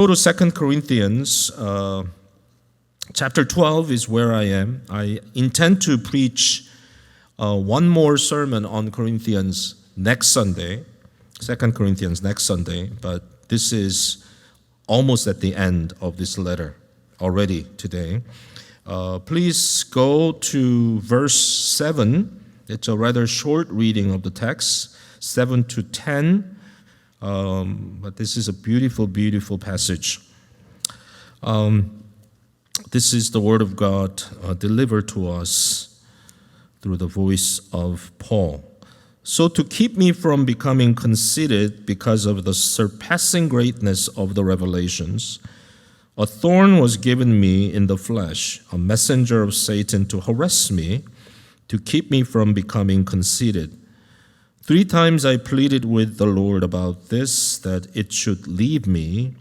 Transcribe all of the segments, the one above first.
Go to 2 Corinthians, chapter 12 is where I am. I intend to preach one more sermon on Corinthians next Sunday, 2 Corinthians next Sunday, but this is almost at the end of this letter already today. Please go to verse 7. It's a rather short reading of the text, 7 to 10. But this is a beautiful, beautiful passage. This is the word of God delivered to us through the voice of Paul. So to keep me from becoming conceited because of the surpassing greatness of the revelations, a thorn was given me in the flesh, a messenger of Satan to harass me, to keep me from becoming conceited. 3 times I pleaded with the Lord about this, that it should leave me.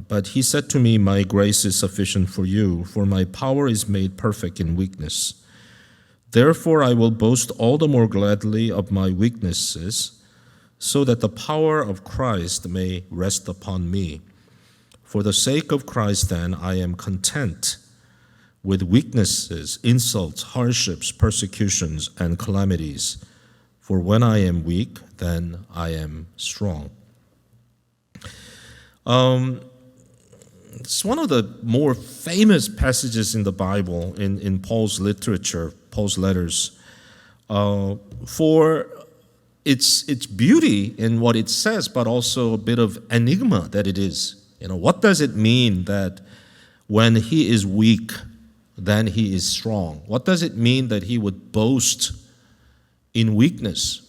But he said to me, "My grace is sufficient for you, for my power is made perfect in weakness. Therefore I will boast all the more gladly of my weaknesses, so that the power of Christ may rest upon me. For the sake of Christ, then, I am content with weaknesses, insults, hardships, persecutions, and calamities. For when I am weak, then I am strong." It's one of the more famous passages in the Bible, in Paul's literature, Paul's letters, for its beauty in what it says, but also a bit of enigma that it is. What does it mean that when he is weak, then he is strong? What does it mean that he would boast in weakness?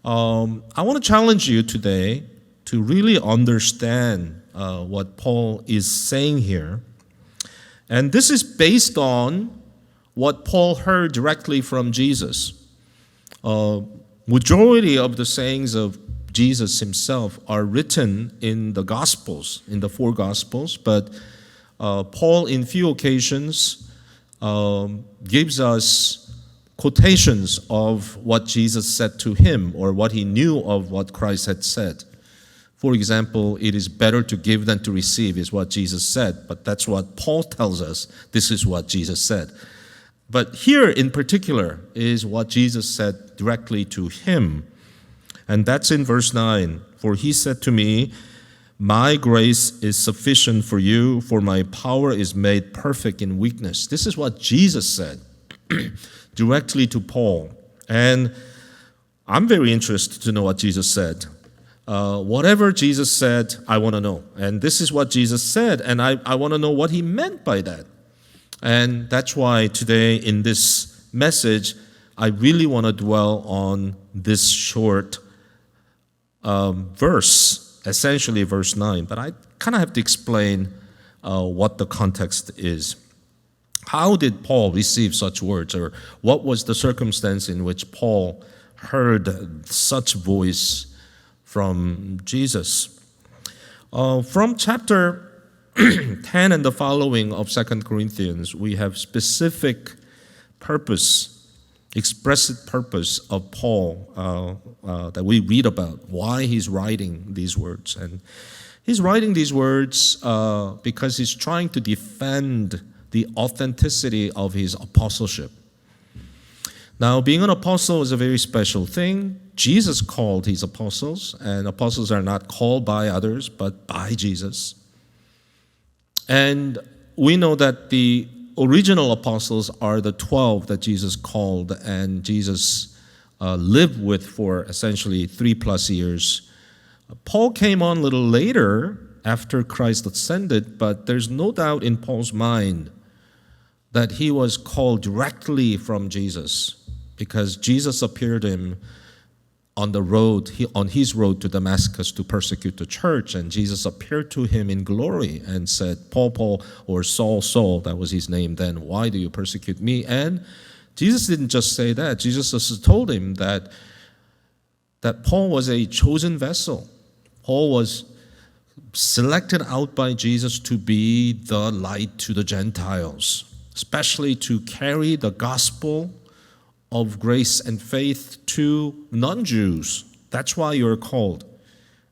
I want to challenge you today to really understand what Paul is saying here. And this is based on what Paul heard directly from Jesus. Majority of the sayings of Jesus himself are written in the Gospels, in the 4 Gospels, but Paul in few occasions gives us quotations of what Jesus said to him or what he knew of what Christ had said. For example, it is better to give than to receive is what Jesus said, but that's what Paul tells us. This is what Jesus said. But here in particular is what Jesus said directly to him. And that's in verse 9. "For he said to me, my grace is sufficient for you, for my power is made perfect in weakness." This is what Jesus said directly to Paul. And I'm very interested to know what Jesus said. Whatever Jesus said, I want to know. And this is what Jesus said, and I want to know what he meant by that. And that's why today in this message, I really want to dwell on this short verse, essentially verse 9. But I kind of have to explain what the context is. How did Paul receive such words, or what was the circumstance in which Paul heard such voice from Jesus? From chapter 10 and the following of 2 Corinthians, we have specific purpose, expressive purpose of Paul that we read about, why he's writing these words. And he's writing these words because he's trying to defend the authenticity of his apostleship. Now, being an apostle is a very special thing. Jesus called his apostles, and apostles are not called by others, but by Jesus. And we know that the original apostles are the 12 that Jesus called, and Jesus lived with for essentially 3+ years. Paul came on a little later after Christ ascended, but there's no doubt in Paul's mind that he was called directly from Jesus, because Jesus appeared to him on the road, on his road to Damascus to persecute the church, and Jesus appeared to him in glory and said, "Paul, Paul," or "Saul, Saul," that was his name then, "why do you persecute me?" And Jesus didn't just say that. Jesus also told him that Paul was a chosen vessel. Paul was selected out by Jesus to be the light to the Gentiles, especially to carry the gospel of grace and faith to non-Jews. That's why you're called.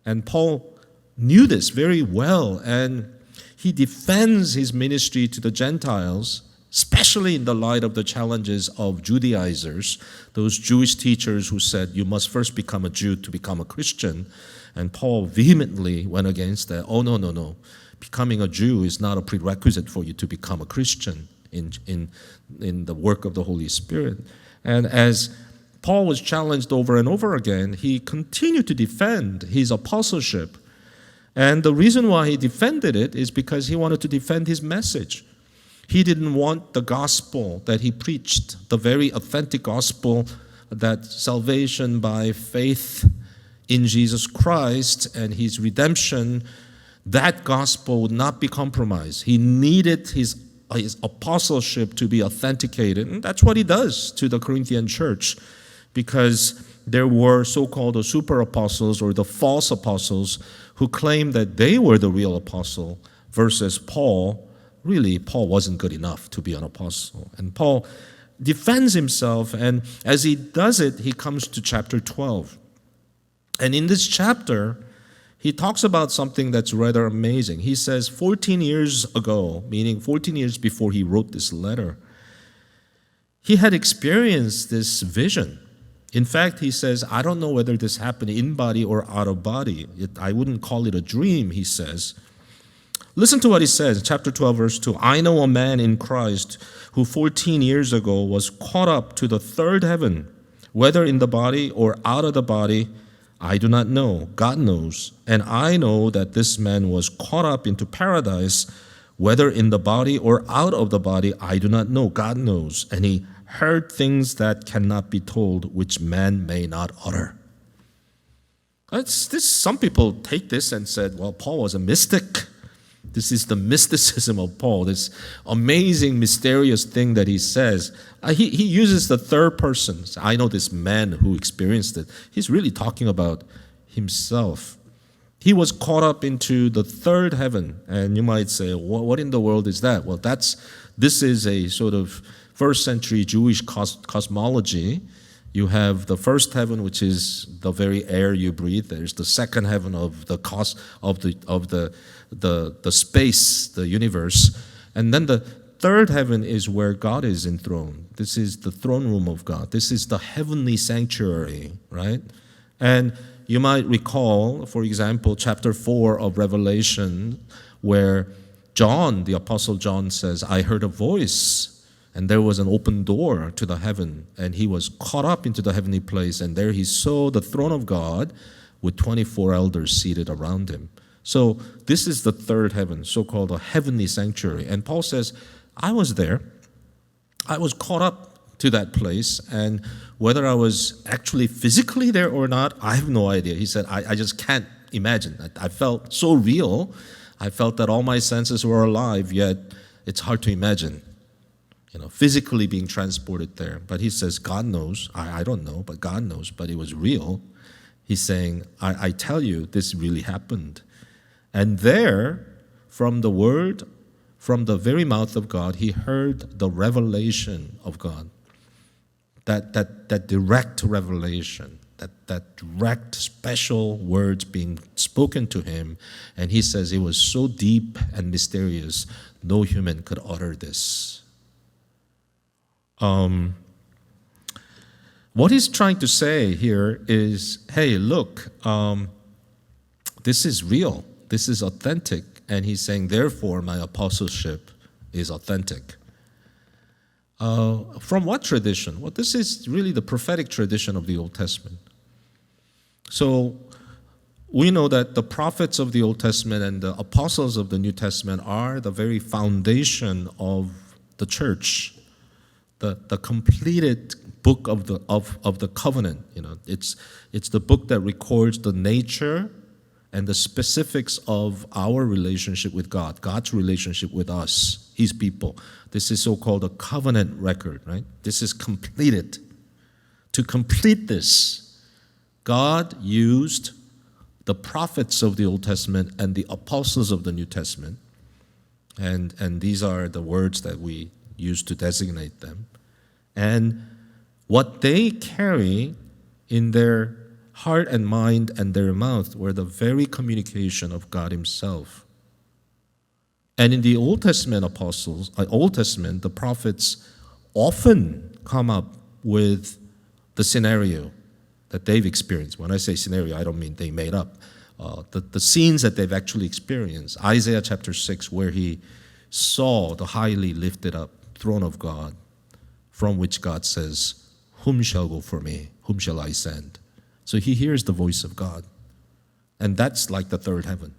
And Paul knew this very well, and he defends his ministry to the Gentiles, especially in the light of the challenges of Judaizers, those Jewish teachers who said you must first become a Jew to become a Christian. And Paul vehemently went against that. Oh, no. Becoming a Jew is not a prerequisite for you to become a Christian in the work of the Holy Spirit. And as Paul was challenged over and over again, he continued to defend his apostleship. And the reason why he defended it is because he wanted to defend his message. He didn't want the gospel that he preached, the very authentic gospel that salvation by faith in Jesus Christ and his redemption, that gospel would not be compromised. He needed his apostleship to be authenticated, and that's what he does to the Corinthian church, because there were so-called the super apostles or the false apostles who claimed that they were the real apostle versus Paul. Really, Paul wasn't good enough to be an apostle. And Paul defends himself, and as he does it, he comes to chapter 12. And in this chapter, he talks about something that's rather amazing. He says 14 years ago, meaning 14 years before he wrote this letter, he had experienced this vision. In fact, he says, I don't know whether this happened in body or out of body. I wouldn't call it a dream, he says. Listen to what he says, chapter 12, verse 2. I know a man in Christ who 14 years ago was caught up to the third heaven, whether in the body or out of the body, I do not know. God knows. And I know that this man was caught up into paradise, whether in the body or out of the body, I do not know. God knows. And he heard things that cannot be told, which man may not utter. Some people take this and said, well, Paul was a mystic. This is the mysticism of Paul, this amazing, mysterious thing that he says. He uses the third person. I know this man who experienced it. He's really talking about himself. He was caught up into the third heaven. And you might say, what in the world is that? Well, this is a sort of first century Jewish cosmology. You have the first heaven, which is the very air you breathe. There's the second heaven of the space, the universe. And then the third heaven is where God is enthroned. This is the throne room of God. This is the heavenly sanctuary, right? And you might recall, for example, chapter 4 of Revelation, where John, the Apostle John, says, I heard a voice, and there was an open door to the heaven, and he was caught up into the heavenly place, and there he saw the throne of God with 24 elders seated around him. So this is the third heaven, so-called a heavenly sanctuary. And Paul says, I was there. I was caught up to that place, and whether I was actually physically there or not, I have no idea. He said, I just can't imagine. I felt so real. I felt that all my senses were alive, yet it's hard to imagine, physically being transported there. But he says, God knows. I don't know, but God knows. But it was real. He's saying, I tell you, this really happened. And there, from the word, from the very mouth of God, he heard the revelation of God. That direct revelation, that direct special words being spoken to him. And he says it was so deep and mysterious, no human could utter this. What he's trying to say here is, hey, look, this is real. This is authentic. And he's saying, therefore, my apostleship is authentic. From what tradition? Well, this is really the prophetic tradition of the Old Testament. So we know that the prophets of the Old Testament and the apostles of the New Testament are the very foundation of the church, the completed book of the covenant. It's the book that records the nature and the specifics of our relationship with God, God's relationship with us, his people. This is so-called a covenant record, right? This is completed. To complete this, God used the prophets of the Old Testament and the apostles of the New Testament. And these are the words that we use to designate them. And what they carry in their heart and mind and their mouth were the very communication of God himself. And in the Old Testament the prophets often come up with the scenario that they've experienced. When I say scenario, I don't mean they made up. The scenes that they've actually experienced. Isaiah chapter 6, where he saw the highly lifted up throne of God, from which God says, "Whom shall go for me? Whom shall I send?" So he hears the voice of God. And that's like the third heaven.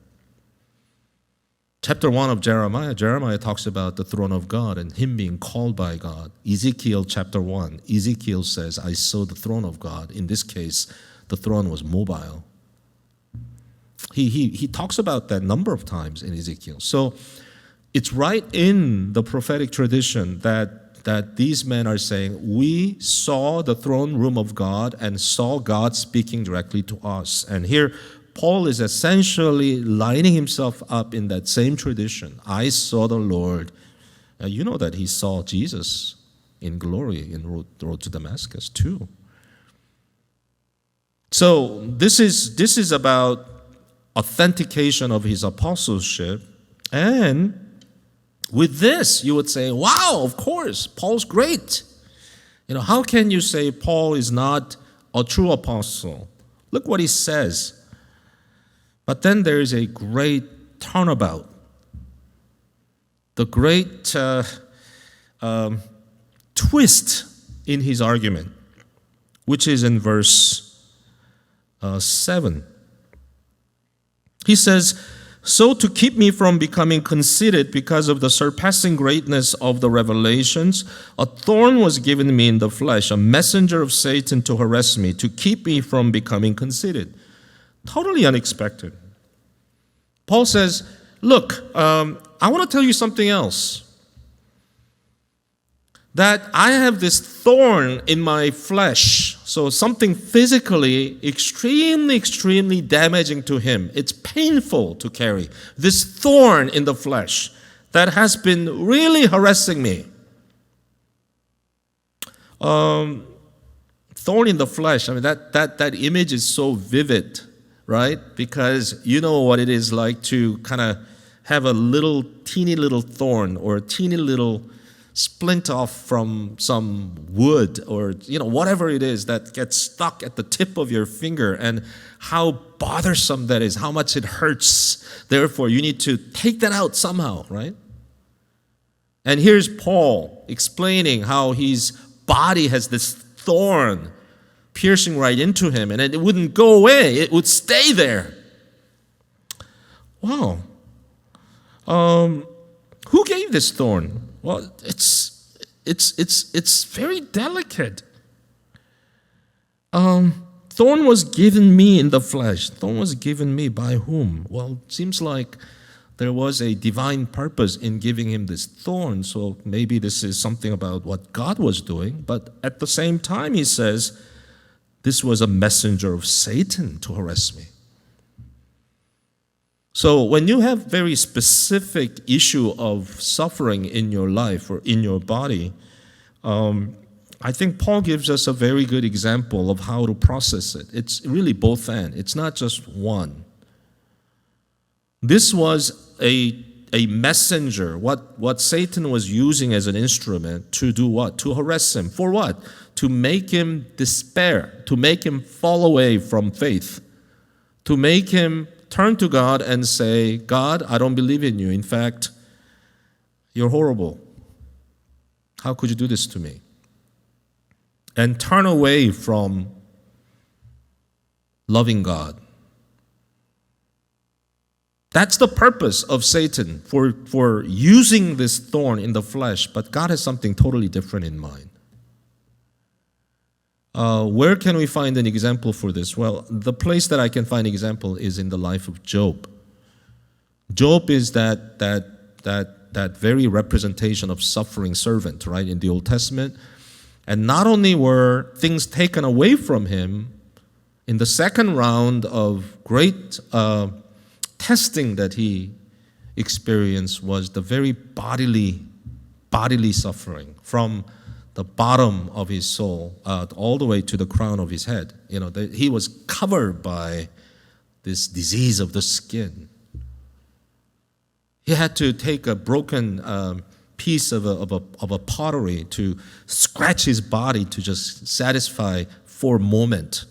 Chapter 1 of Jeremiah talks about the throne of God and him being called by God. Ezekiel chapter 1, Ezekiel says, "I saw the throne of God." In this case, the throne was mobile. He talks about that number of times in Ezekiel. So it's right in the prophetic tradition that these men are saying, we saw the throne room of God and saw God speaking directly to us. And here, Paul is essentially lining himself up in that same tradition. I saw the Lord. Now, you know that he saw Jesus in glory in the road to Damascus too. So this is about authentication of his apostleship. And with this, you would say, wow, of course, Paul's great. How can you say Paul is not a true apostle? Look what he says. But then there is a great turnabout. The great twist in his argument, which is in verse 7. He says, "So to keep me from becoming conceited because of the surpassing greatness of the revelations, a thorn was given me in the flesh, a messenger of Satan to harass me, to keep me from becoming conceited." Totally unexpected. Paul says, look, I want to tell you something else. That I have this thorn in my flesh, so something physically extremely, extremely damaging to him. It's painful to carry. This thorn in the flesh that has been really harassing me. Thorn in the flesh, that image is so vivid, right? Because you know what it is like to kind of have a teeny little thorn or a teeny little splint off from some wood or whatever it is that gets stuck at the tip of your finger, and how bothersome that is, how much it hurts. Therefore, you need to take that out somehow, right? And here's Paul explaining how his body has this thorn piercing right into him, and it wouldn't go away. It would stay there. Wow. Who gave this thorn? Well, it's very delicate. Thorn was given me in the flesh. Thorn was given me by whom? Well, it seems like there was a divine purpose in giving him this thorn, so maybe this is something about what God was doing. But at the same time, he says, this was a messenger of Satan to harass me. So when you have very specific issue of suffering in your life or in your body, I think Paul gives us a very good example of how to process it. It's really both and. It's not just one. This was a messenger, what Satan was using as an instrument to do what? To harass him. For what? To make him despair, to make him fall away from faith, to make him turn to God and say, God, I don't believe in you. In fact, you're horrible. How could you do this to me? And turn away from loving God. That's the purpose of Satan, for using this thorn in the flesh, but God has something totally different in mind. Where can we find an example for this? Well, the place that I can find an example is in the life of Job. Job is that very representation of suffering servant, right, in the Old Testament. And not only were things taken away from him, in the second round of great testing that he experienced was the very bodily suffering from the bottom of his soul, all the way to the crown of his head. He was covered by this disease of the skin. He had to take a broken piece of a pottery to scratch his body to just satisfy for a moment.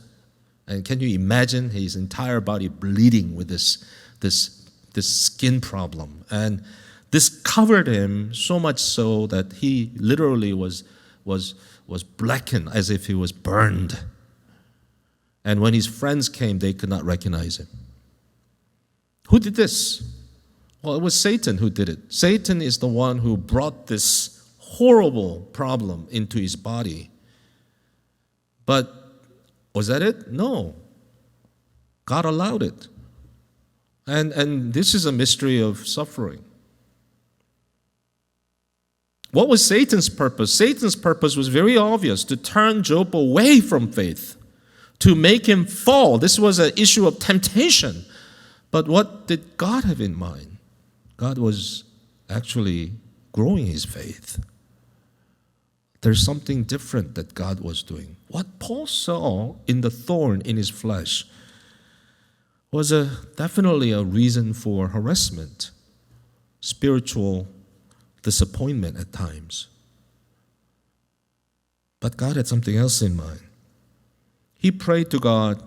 And can you imagine his entire body bleeding with this skin problem? And this covered him so much so that he literally was blackened as if he was burned. And when his friends came, they could not recognize him. Who did this? Well, it was Satan who did it. Satan is the one who brought this horrible problem into his body. But was that it? No. God allowed it. And this is a mystery of suffering. What was Satan's purpose? Satan's purpose was very obvious: to turn Job away from faith, to make him fall. This was an issue of temptation. But what did God have in mind? God was actually growing his faith. There's something different that God was doing. What Paul saw in the thorn in his flesh was definitely a reason for harassment, spiritual disappointment at times. But God had something else in mind. He prayed to God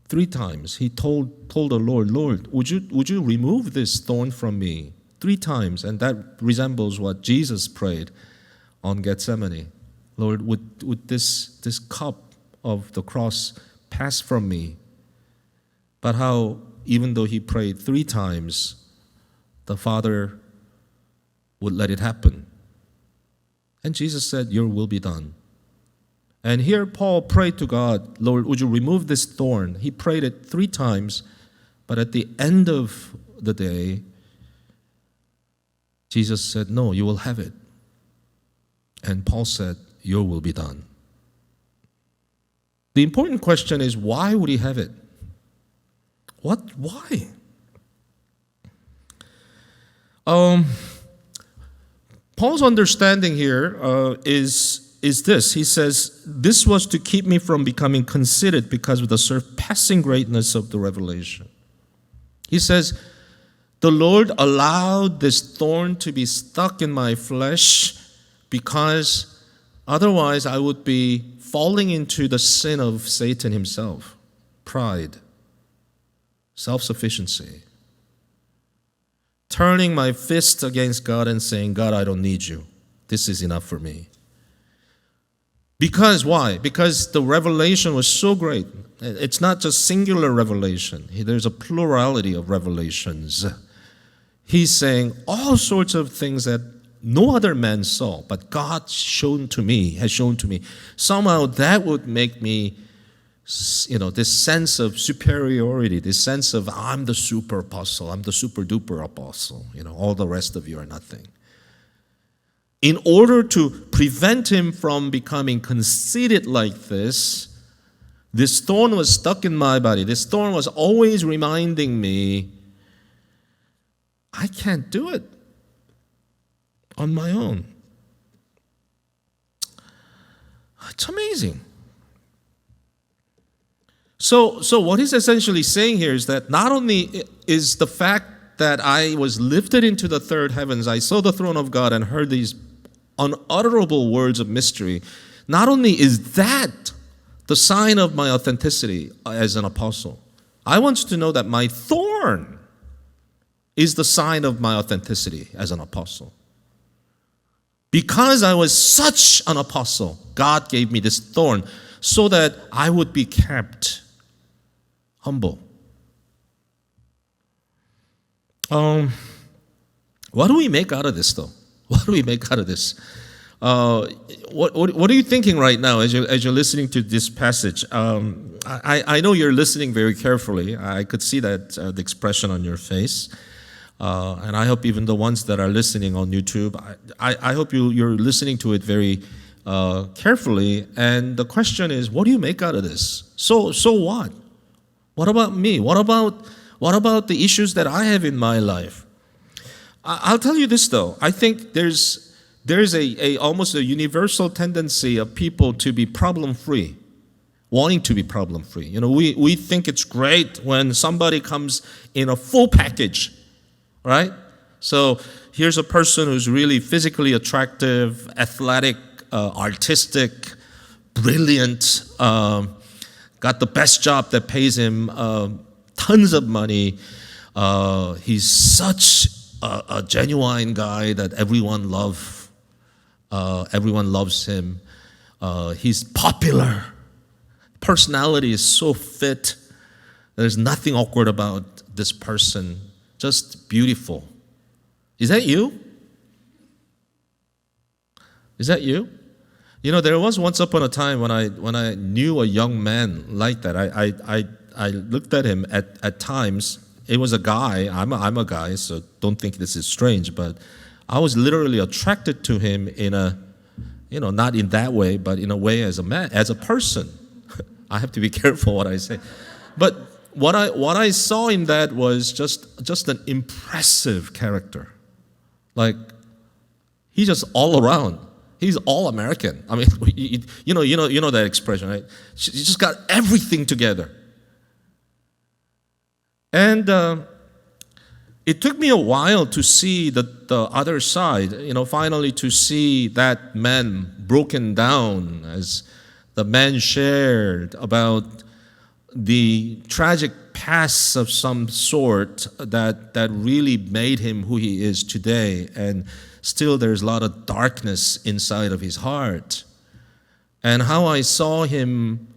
3 times. He told the Lord, "Lord, would you remove this thorn from me?" 3 times, and that resembles what Jesus prayed on Gethsemane. "Lord, would this cup of the cross pass from me?" But how, even though he prayed 3 times, the Father would let it happen. And Jesus said, "Your will be done." And here Paul prayed to God, "Lord, would you remove this thorn?" He prayed it 3 times, but at the end of the day, Jesus said, "No, you will have it." And Paul said, "Your will be done." The important question is, why would he have it? Why? Paul's understanding here is this. He says, this was to keep me from becoming conceited because of the surpassing greatness of the revelation. He says, the Lord allowed this thorn to be stuck in my flesh because otherwise I would be falling into the sin of Satan himself. Pride, self-sufficiency, turning my fist against God and saying, "God, I don't need you. This is enough for me." Because why? Because the revelation was so great. It's not just singular revelation. There's a plurality of revelations. He's saying all sorts of things that no other man saw, but God has shown to me. Somehow that would make me, this sense of superiority, this sense of I'm the super apostle, I'm the super duper apostle. All the rest of you are nothing. In order to prevent him from becoming conceited like this thorn was stuck in my body. This thorn was always reminding me, I can't do it on my own. It's amazing. So what he's essentially saying here is that not only is the fact that I was lifted into the third heavens, I saw the throne of God and heard these unutterable words of mystery, not only is that the sign of my authenticity as an apostle, I want you to know that my thorn is the sign of my authenticity as an apostle. Because I was such an apostle, God gave me this thorn so that I would be kept humble. What do we make out of this, though? What do we make out of this? What are you thinking right now as you're listening to this passage? I know you're listening very carefully. I could see that the expression on your face. And I hope even the ones that are listening on YouTube, I hope you're listening to it very carefully. And the question is, what do you make out of this? So what? What about me? What about the issues that I have in my life? I'll tell you this, though. I think there's there's almost a universal tendency of people to be problem-free, wanting to be problem-free. You know, we think it's great when somebody comes in a full package, right? So here's a person who's really physically attractive, athletic, artistic, brilliant, got the best job that pays him tons of money. He's such a genuine guy that everyone loves him. He's popular. Personality is so fit. There's nothing awkward about this person. Just beautiful. Is that you? Is that you? You know, there was once upon a time when I knew a young man like that. I looked at him at times. It was a guy. I'm a guy, so don't think this is strange. But I was literally attracted to him in a, not in that way, but in a way as a man, as a person. I have to be careful what I say. But what I saw in that was just an impressive character. Like, he's just all around. He's all American. I mean, you know that expression, right? He just got everything together. And it took me a while to see the other side, finally to see that man broken down as the man shared about the tragic past of some sort that really made him who he is today. And still there's a lot of darkness inside of his heart. And how I saw him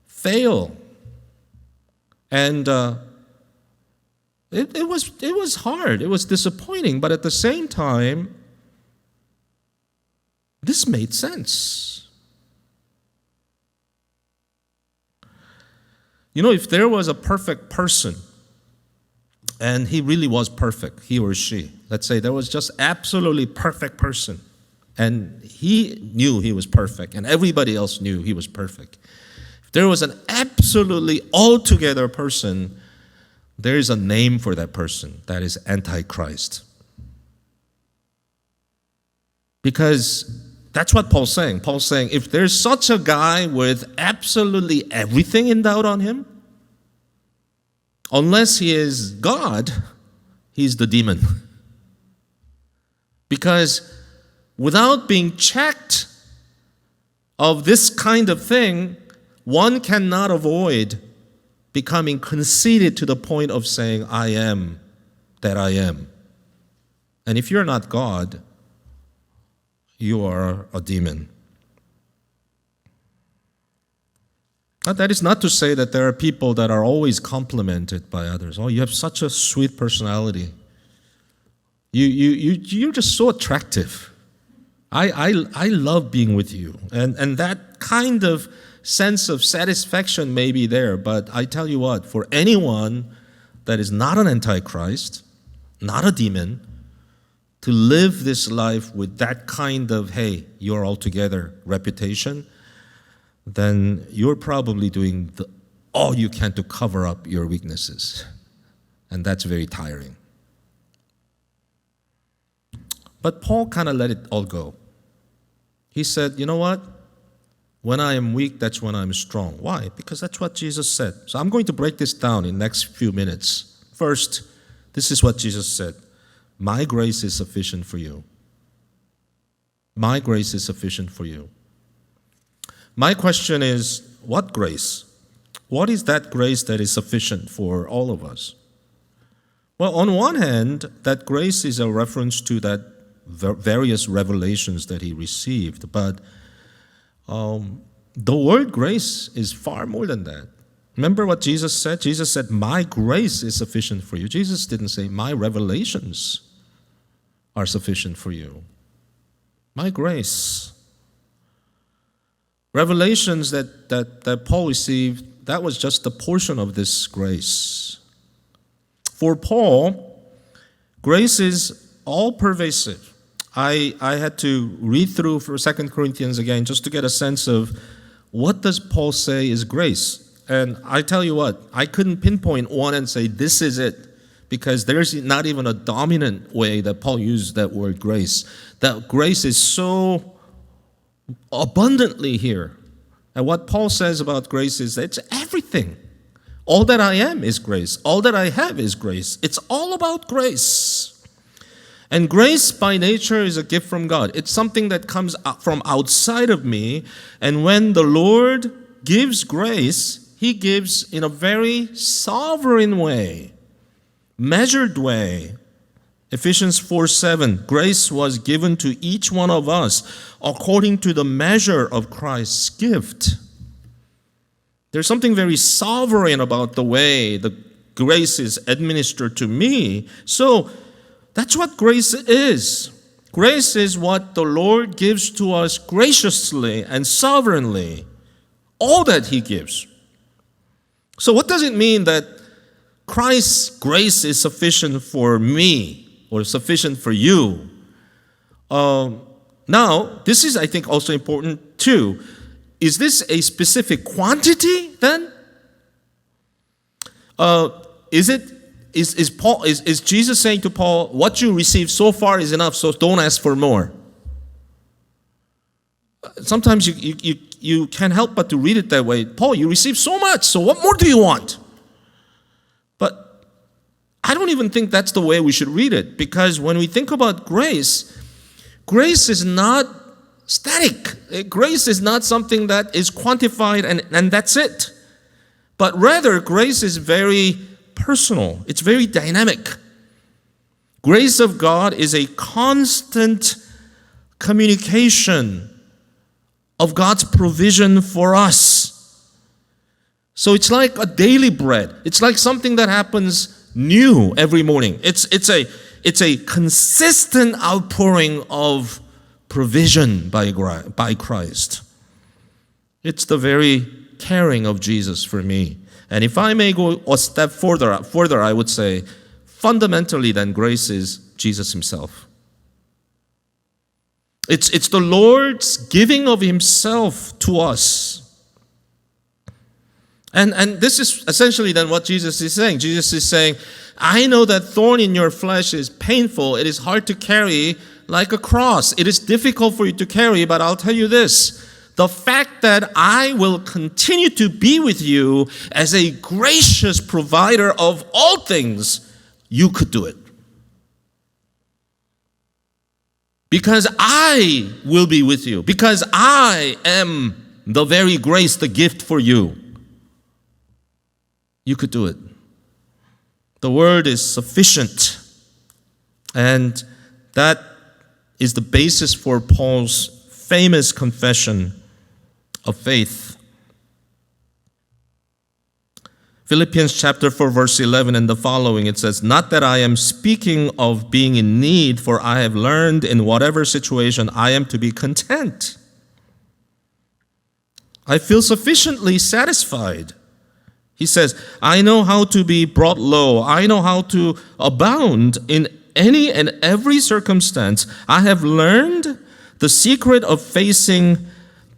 fail. And it was hard. It was disappointing. But at the same time, this made sense. If there was a perfect person, and he really was perfect, he or she, let's say there was just absolutely perfect person, and he knew he was perfect, and everybody else knew he was perfect. If there was an absolutely altogether person, there is a name for that person. That is Antichrist. Because that's what Paul's saying. Paul's saying, if there's such a guy with absolutely everything endowed on him, unless he is God, he's the demon. Because without being checked of this kind of thing, one cannot avoid becoming conceited to the point of saying, I am that I am. And if you're not God, you are a demon. Now, that is not to say that there are people that are always complimented by others. Oh, you have such a sweet personality. You're just so attractive. I love being with you. And that kind of sense of satisfaction may be there, but I tell you what, for anyone that is not an antichrist, not a demon, to live this life with that kind of, hey, you're all together reputation, then you're probably doing all you can to cover up your weaknesses. And that's very tiring. But Paul kind of let it all go. He said, you know what? When I am weak, that's when I'm strong. Why? Because that's what Jesus said. So I'm going to break this down in the next few minutes. First, this is what Jesus said. My grace is sufficient for you. My grace is sufficient for you. My question is, what grace? What is that grace that is sufficient for all of us? Well, on one hand, that grace is a reference to that various revelations that he received, but the word grace is far more than that. Remember what Jesus said? Jesus said, my grace is sufficient for you. Jesus didn't say, my revelations are sufficient for you. My grace. Revelations that Paul received, that was just a portion of this grace. For Paul, grace is all-pervasive. I had to read through for 2 Corinthians again just to get a sense of what does Paul say is grace. And I tell you what, I couldn't pinpoint one and say this is it. because there's not even a dominant way that Paul used that word grace. That grace is so abundantly here. And what Paul says about grace is that it's everything. All that I am is grace. All that I have is grace. It's all about grace. And grace by nature is a gift from God. It's something that comes from outside of me. And when the Lord gives grace, He gives in a very sovereign way, measured way. Ephesians 4:7, grace was given to each one of us according to the measure of Christ's gift. There's something very sovereign about the way the grace is administered to me. So that's what grace is. Grace is what the Lord gives to us graciously and sovereignly, all that He gives. So what does it mean that Christ's grace is sufficient for me or sufficient for you? Now, this is, I think, also important too. Is this a specific quantity then? Is Jesus saying to Paul, what you received so far is enough, so don't ask for more? Sometimes you can't help but to read it that way. Paul, you received so much, so what more do you want? But I don't even think that's the way we should read it, because when we think about grace, grace is not static. Grace is not something that is quantified and that's it. But rather, grace is very personal. It's very dynamic. Grace of God is a constant communication of God's provision for us. So it's like a daily bread. It's like something that happens new every morning. It's a consistent outpouring of provision by Christ. It's the very caring of Jesus for me. And if I may go a step further, I would say, fundamentally then grace is Jesus Himself. It's the Lord's giving of Himself to us. And this is essentially then what Jesus is saying. Jesus is saying, I know that thorn in your flesh is painful. It is hard to carry like a cross. It is difficult for you to carry, but I'll tell you this. The fact that I will continue to be with you as a gracious provider of all things, you could do it. Because I will be with you. Because I am the very grace, the gift for you. You could do it. The word is sufficient. And that is the basis for Paul's famous confession of faith. Philippians chapter 4 verse 11 and the following, it says, not that I am speaking of being in need, for I have learned in whatever situation I am to be content. I feel sufficiently satisfied. He says, I know how to be brought low. I know how to abound in any and every circumstance. I have learned the secret of facing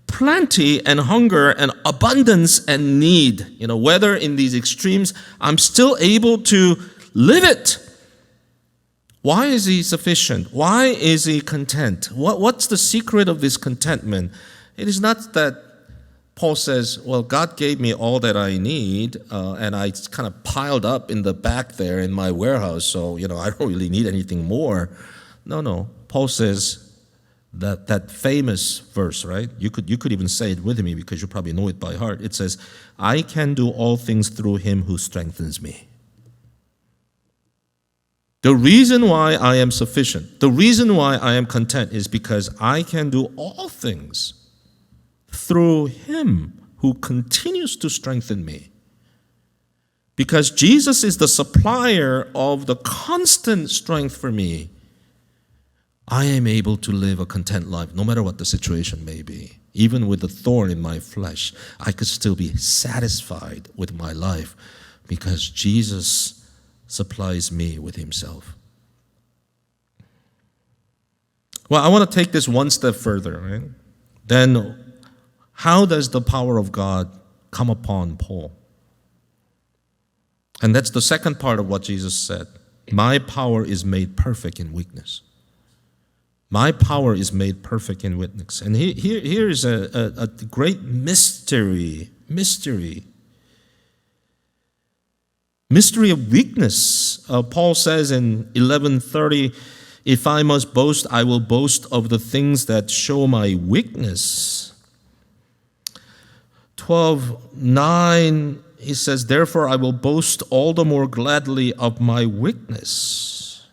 plenty and hunger and abundance and need. Whether in these extremes, I'm still able to live it. Why is He sufficient? Why is He content? What's the secret of this contentment? It is not that Paul says, well, God gave me all that I need, and I kind of piled up in the back there in my warehouse, so, I don't really need anything more. No. Paul says, that famous verse, right? You could even say it with me because you probably know it by heart. It says, I can do all things through Him who strengthens me. The reason why I am sufficient, the reason why I am content is because I can do all things through Him who continues to strengthen me. Because Jesus is the supplier of the constant strength for me, I am able to live a content life no matter what the situation may be. Even with the thorn in my flesh, I could still be satisfied with my life because Jesus supplies me with Himself. Well, I want to take this one step further. Right? Then, how does the power of God come upon Paul? And that's the second part of what Jesus said. My power is made perfect in weakness. My power is made perfect in weakness. And here is a great mystery. Mystery of weakness. Paul says in 11:30, if I must boast, I will boast of the things that show my weakness. 12:9, he says, therefore I will boast all the more gladly of my weakness.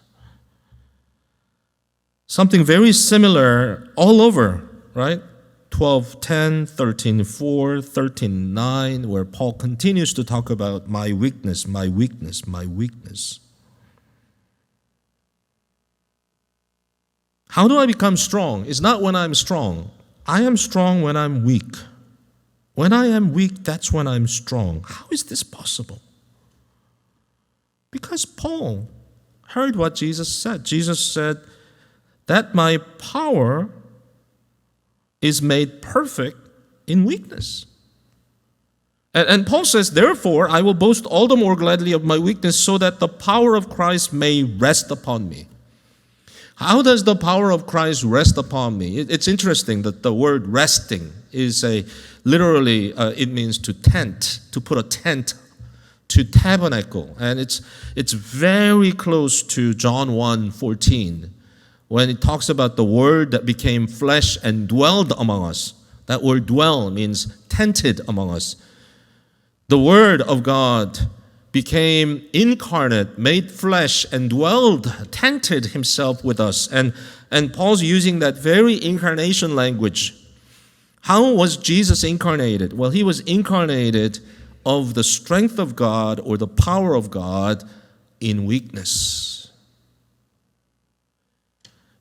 Something very similar all over, right? 12:10, 13:4, 13:9, where Paul continues to talk about my weakness, my weakness, my weakness. How do I become strong? It's not when I'm strong. I am strong when I'm weak. When I am weak, that's when I'm strong. How is this possible? Because Paul heard what Jesus said. Jesus said that my power is made perfect in weakness. And Paul says, therefore, I will boast all the more gladly of my weakness so that the power of Christ may rest upon me. How does the power of Christ rest upon me? It's interesting that the word resting is literally, it means to tent, to put a tent, to tabernacle. And it's very close to John 1:14, when it talks about the word that became flesh and dwelled among us. That word dwell means tented among us. The word of God became incarnate, made flesh, and dwelled, tented himself with us. And Paul's using that very incarnation language. How was Jesus incarnated? Well, he was incarnated of the strength of God or the power of God in weakness.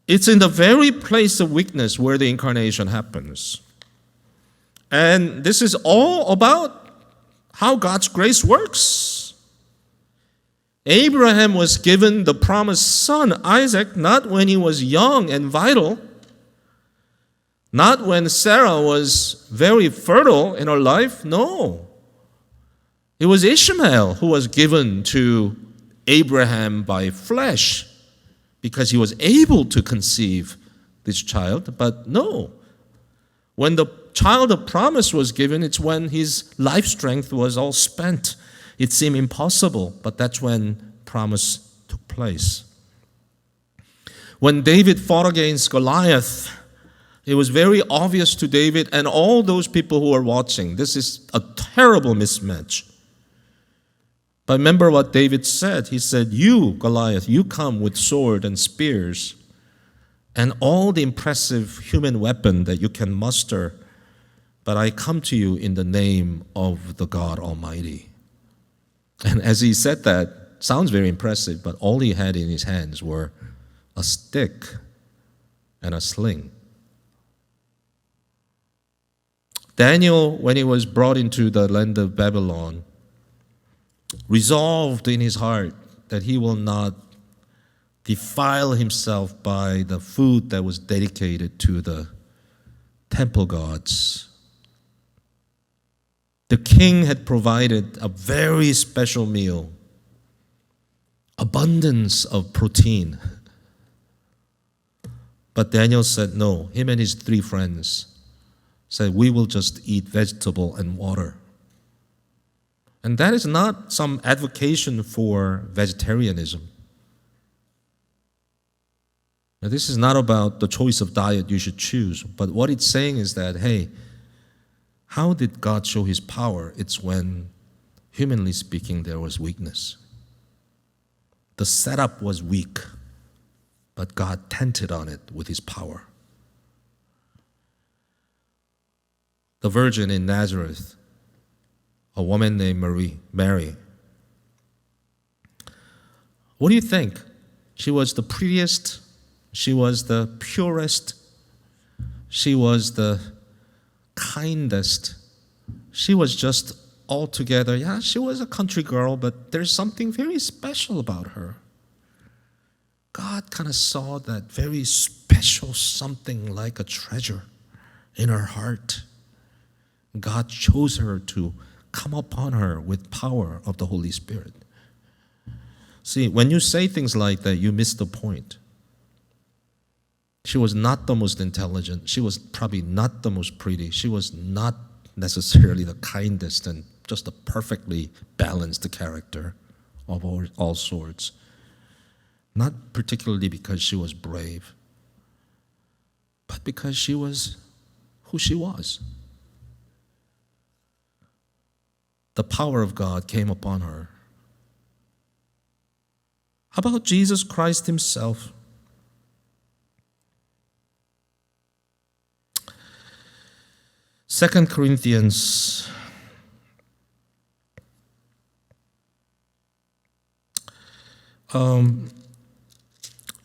It's in the very place of weakness where the incarnation happens. And this is all about how God's grace works. Abraham was given the promised son, Isaac, not when he was young and vital, not when Sarah was very fertile in her life. No. It was Ishmael who was given to Abraham by flesh because he was able to conceive this child. But no. When the child of promise was given, it's when his life strength was all spent. It seemed impossible, but that's when promise took place. When David fought against Goliath, it was very obvious to David and all those people who were watching, this is a terrible mismatch. But remember what David said. He said, you, Goliath, you come with sword and spears and all the impressive human weapon that you can muster, but I come to you in the name of the God Almighty. And as he said that, sounds very impressive, but all he had in his hands were a stick and a sling. Daniel, when he was brought into the land of Babylon, resolved in his heart that he will not defile himself by the food that was dedicated to the temple gods. The king had provided a very special meal, abundance of protein. But Daniel said no. Him and his 3 friends said, we will just eat vegetable and water. And that is not some advocation for vegetarianism. Now, this is not about the choice of diet you should choose, but what it's saying is that, hey, how did God show his power? It's when, humanly speaking, there was weakness. The setup was weak, but God tented on it with his power. The virgin in Nazareth, a woman named Mary. What do you think? She was the prettiest, she was the purest, she was the kindest. She was just altogether, yeah, she was a country girl, but there's something very special about her. God kind of saw that very special something like a treasure in her heart. God chose her to come upon her with power of the Holy Spirit. See, when you say things like that, you miss the point. She was not the most intelligent. She was probably not the most pretty. She was not necessarily the kindest and just a perfectly balanced character of all sorts. Not particularly because she was brave, but because she was who she was. The power of God came upon her. How about Jesus Christ himself? Second Corinthians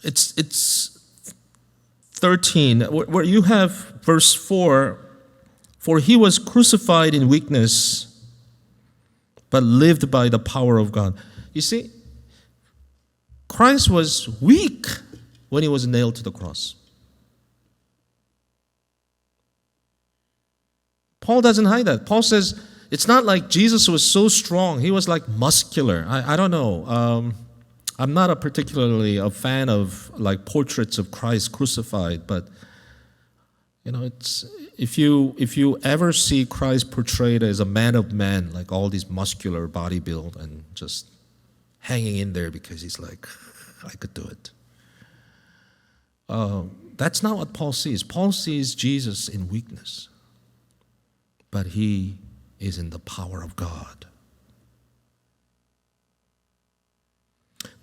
it's 13, where you have verse 4, for he was crucified in weakness, but lived by the power of God. You see, Christ was weak when he was nailed to the cross. Paul doesn't hide that. Paul says it's not like Jesus was so strong. He was like muscular. I don't know. I'm not particularly a fan of like portraits of Christ crucified, but it's if you ever see Christ portrayed as a man of man, like all these muscular body build and just hanging in there because he's like, I could do it. That's not what Paul sees. Paul sees Jesus in weakness, but he is in the power of God.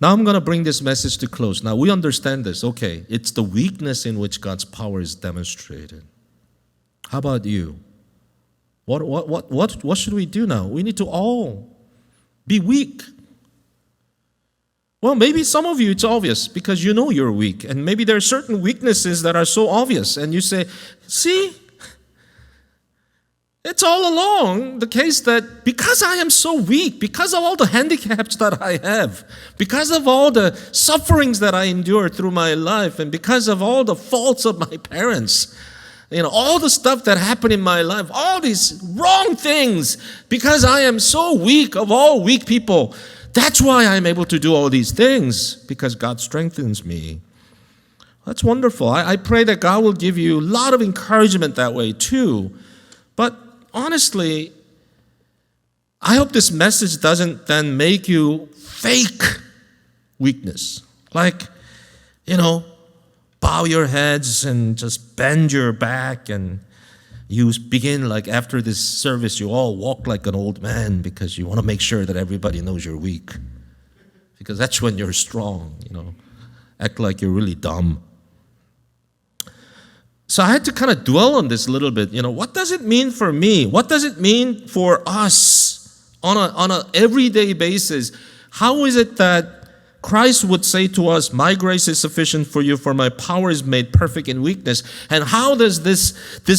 Now I'm going to bring this message to close. Now we understand this. Okay, it's the weakness in which God's power is demonstrated. How about you? What should we do now? We need to all be weak. Well, maybe some of you it's obvious because you know you're weak, and maybe there are certain weaknesses that are so obvious, and you say, "See, it's all along the case that because I am so weak, because of all the handicaps that I have, because of all the sufferings that I endure through my life, and because of all the faults of my parents, all the stuff that happened in my life, all these wrong things, because I am so weak of all weak people, that's why I'm able to do all these things, because God strengthens me." That's wonderful. I pray that God will give you a lot of encouragement that way too. But honestly, I hope this message doesn't then make you fake weakness. Like, bow your heads and just bend your back, and you begin like after this service, you all walk like an old man because you want to make sure that everybody knows you're weak. Because that's when you're strong, Act like you're really dumb. So I had to kind of dwell on this a little bit. What does it mean for me? What does it mean for us on an everyday basis? How is it that Christ would say to us, "My grace is sufficient for you, for my power is made perfect in weakness"? And how does this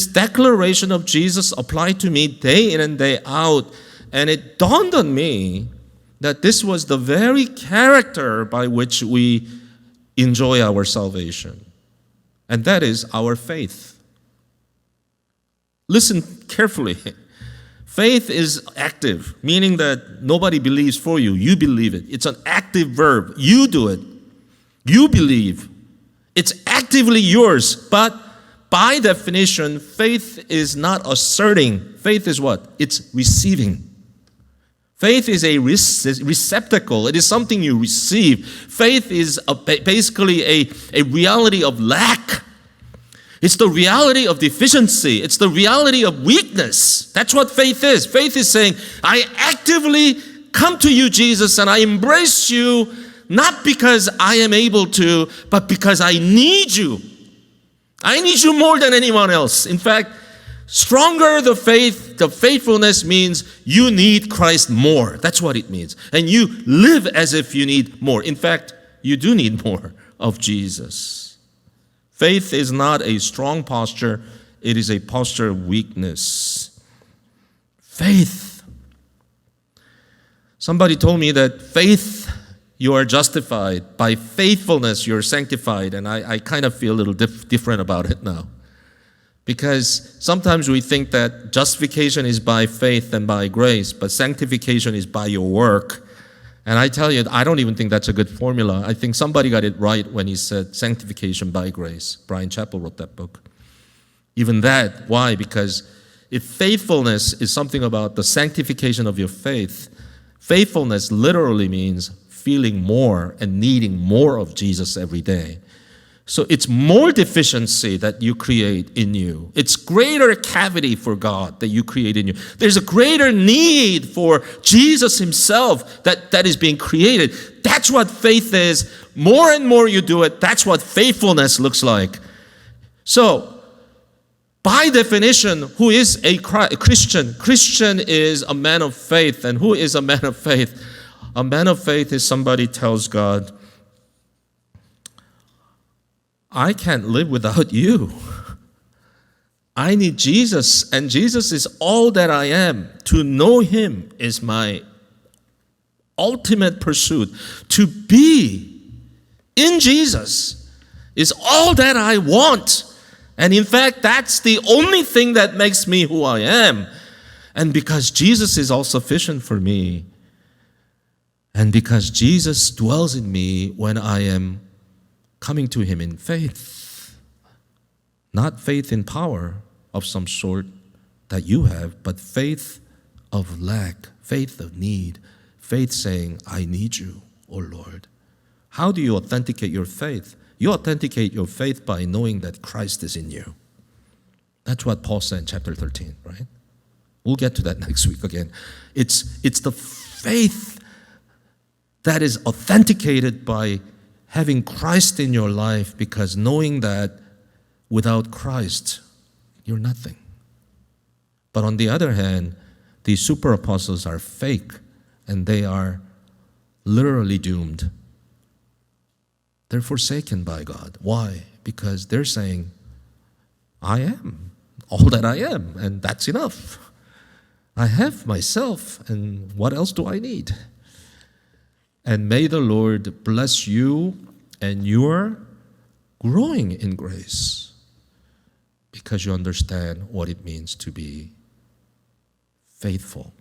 declaration of Jesus apply to me day in and day out? And it dawned on me that this was the very character by which we enjoy our salvation. And that is our faith. Listen carefully. Faith is active, meaning that nobody believes for you. You believe it. It's an active verb. You do it. You believe. It's actively yours. But by definition, faith is not asserting. Faith is what? It's receiving. Faith is a receptacle. It is something you receive. Faith is basically a reality of lack. It's the reality of deficiency. It's the reality of weakness. That's what faith is. Faith is saying, I actively come to you, Jesus, and I embrace you, not because I am able to, but because I need you. I need you more than anyone else. In fact, stronger the faithfulness means you need Christ more. That's what it means. And you live as if you need more. In fact, you do need more of Jesus. Faith is not a strong posture. It is a posture of weakness. Faith. Somebody told me that faith, you are justified. By faithfulness, you're sanctified. And I kind of feel a little different about it now. Because sometimes we think that justification is by faith and by grace, but sanctification is by your work. And I tell you, I don't even think that's a good formula. I think somebody got it right when he said sanctification by grace. Brian Chappell wrote that book. Even that, why? Because if faithfulness is something about the sanctification of your faith, faithfulness literally means feeling more and needing more of Jesus every day. So it's more deficiency that you create in you. It's greater cavity for God that you create in you. There's a greater need for Jesus himself that is being created. That's what faith is. More and more you do it, that's what faithfulness looks like. So, by definition, who is a Christian? Christian is a man of faith. And who is a man of faith? A man of faith is somebody tells God, I can't live without you. I need Jesus, and Jesus is all that I am. To know him is my ultimate pursuit. To be in Jesus is all that I want. And in fact, that's the only thing that makes me who I am. And because Jesus is all sufficient for me, and because Jesus dwells in me when I am coming to him in faith, not faith in power of some sort that you have, but faith of lack, faith of need, faith saying, I need you, O Lord. How do you authenticate your faith? You authenticate your faith by knowing that Christ is in you. That's what Paul said in chapter 13, right? We'll get to that next week again. It's the faith that is authenticated by having Christ in your life, because knowing that without Christ, you're nothing. But on the other hand, these super apostles are fake, and they are literally doomed. They're forsaken by God. Why? Because they're saying, I am all that I am, and that's enough. I have myself, and what else do I need? And may the Lord bless you and your growing in grace, because you understand what it means to be faithful